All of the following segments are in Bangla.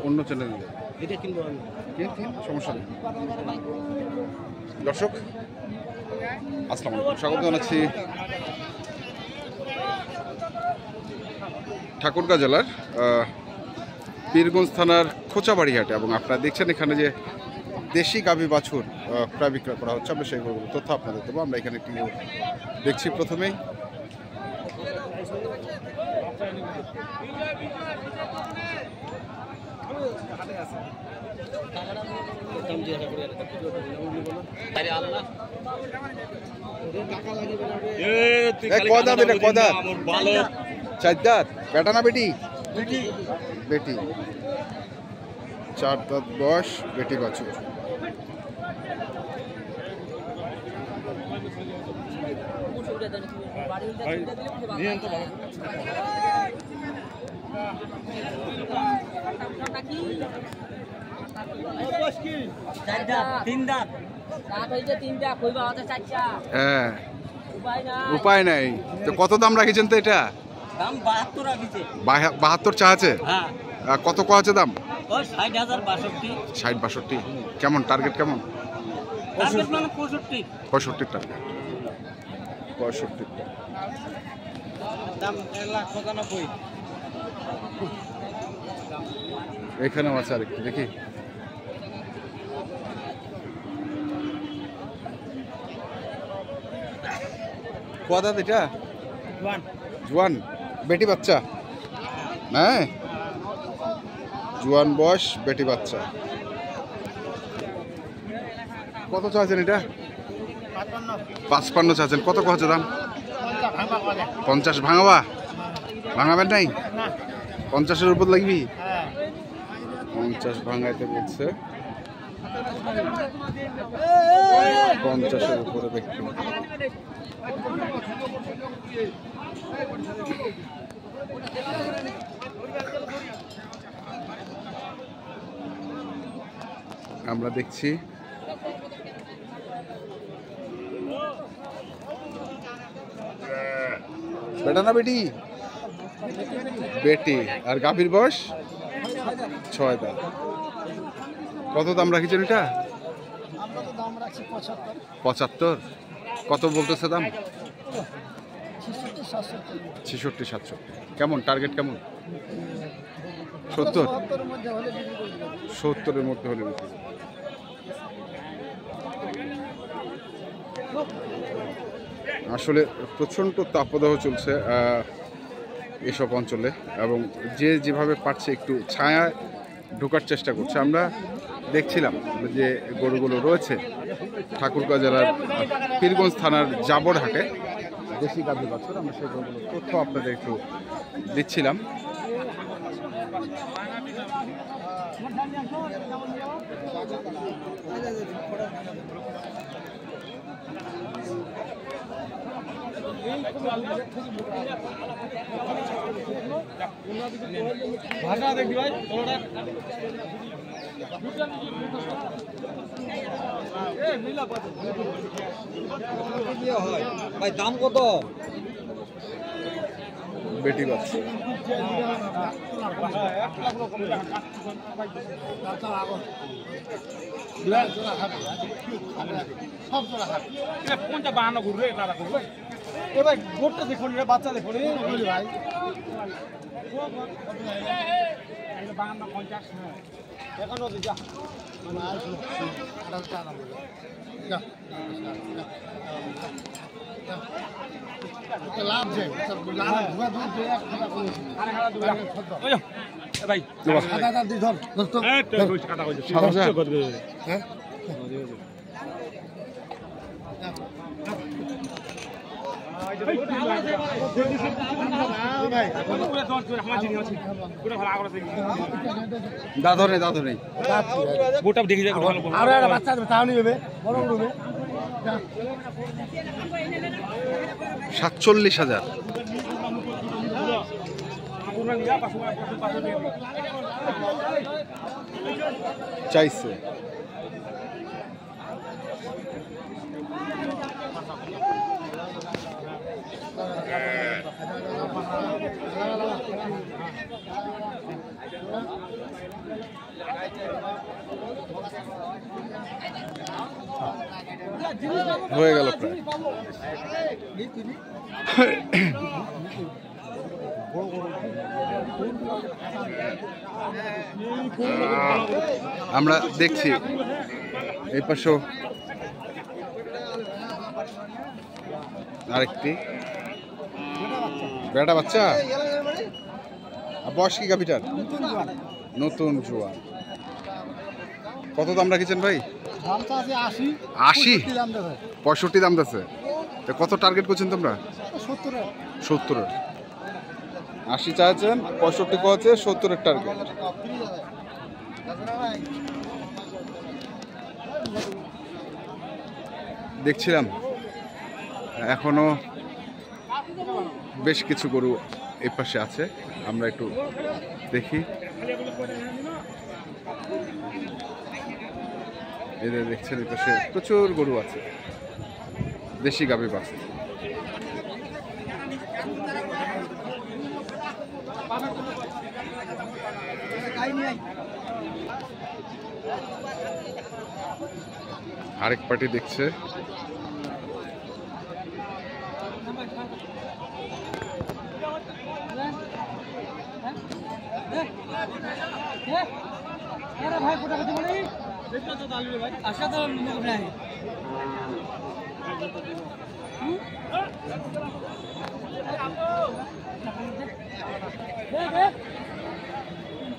অন্য চ্যানেল সমস্যা নেই। দর্শক আসসালামু আলাইকুম, স্বাগত জানাচ্ছি ঠাকুরগাঁও জেলার পীরগঞ্জ থানার খোঁচাবাড়ি হাটে, এবং আপনারা দেখছেন এখানে যে দেশি গাভী বাছুর ক্রয় বিক্রয় করা হচ্ছে। আমরা সেই তথ্য আপনাদের দেবো। আমরা এখানে একটি দেখছি। প্রথমেই বেটা না বেটি? বেটি, 4 দাঁত বয়স, বেটি বাছুর। হ্যাঁ, উপায় নাই তো। কত দাম রাখিছেন তো? এটা 72 চা আছে। কত ক আছে দাম? 60-62। কেমন টার্গেট? কেমন? 65 টার্গেট। 65 এখানেও আছে আরেকটি, দেখি। কদা এটা জোয়ান বেটি বাচ্চা? হ্যাঁ, জোয়ান বয়স, বেটি বাচ্চা। কত চাচ্ছেন এটা? 55 চাচ্ছেন। কত কছে দাম? 50 ভাঙাবেন নাই? 50-এর উপর লাগবি? 50 ভাঙাইতে বলছে। 50-এর উপরে দেখতে। আমরা দেখছি বেটা না বেটি? বেটি। আর গাভীর বয়স 6 দাঁত। কত দাম রাখিছেন এটা? 75। কত বলতেছে দাম? 66-67। কেমন টার্গেট? কেমন? 70-এর মধ্যে হলে বিক্রি। আসলে প্রচণ্ড তাপদাহ চলছে এসব অঞ্চলে, এবং যে যেভাবে পারছে একটু ছায়ায় ঢোকার চেষ্টা করছে। আমরা দেখছিলাম যে গরুগুলো রয়েছে ঠাকুরগাঁও জেলার পীরগঞ্জ থানার জাবর হাটে, দেশি গাভী বাছুর। আমরা সেই গরুগুলোর তথ্য আপনাদের একটু দিচ্ছিলাম। ভাষা দেখবি ভাই, ভাই দাম কত? বেটি বাচ্চা। গোটটা দেখুন, বাচ্চা দেখুন ভাই। 52-50 এখন লাভ যায় ভাই। দাদরে গোটা দেখি যায়। আর একটা বাচ্চা তাও নিয়ে যাবে, বড় করবে। 47,000 চাইছে। হয়ে গেল প্রায়। আমরা দেখছি এই পাশেও আরেকটি বেটা বাচ্চা। বয়স কি গাভিটার? নতুন জোয়ান। কত দাম রাখছেন ভাই? 80 65 দাম দিচ্ছে। কত টার্গেট করছেন তোমরা? 70। 80 চাইছেন, 65 কছে, 70-এর টার্গেট। দেখছিলাম এখনো বেশ কিছু গরু এই পাশে আছে, আমরা একটু দেখি। এদের দেখছেন এই পাশে প্রচুর গরু আছে, দেশি গাভী পাশে। আরেক পার্টি দেখছে।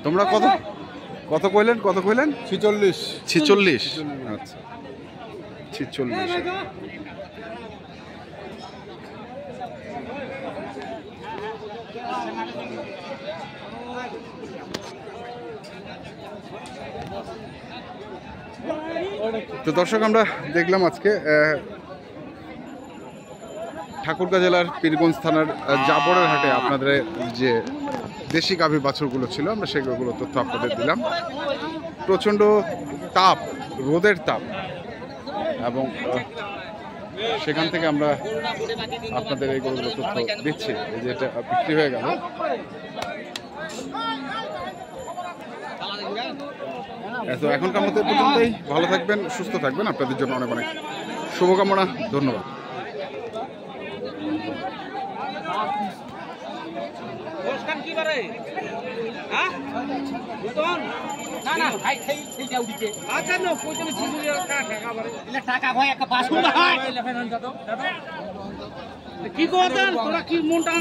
তোমরা কত কত কইলেন? 46। 46, আচ্ছা 46। তো দর্শক, আমরা দেখলাম আজকে ঠাকুরগাঁ জেলার পীরগঞ্জ থানার জাবরের হাটে আপনাদের যে দেশি গাভী বাছুরগুলো ছিল, আমরা সেগুলো তথ্য আপনাদের দিলাম। প্রচণ্ড তাপ, রোদের তাপ, এবং সেখান থেকে আমরা আপনাদের এই গরুগুলো তথ্য দিচ্ছি। এই যে এটা বিক্রি হয়ে গেল। তো এখনকার মতো পর্যন্তই। ভালো থাকবেন, সুস্থ থাকবেন, আপনাদের জন্য অনেক অনেক শুভকামনা। ধন্যবাদ। কি করতেন তোরা? কি মনটা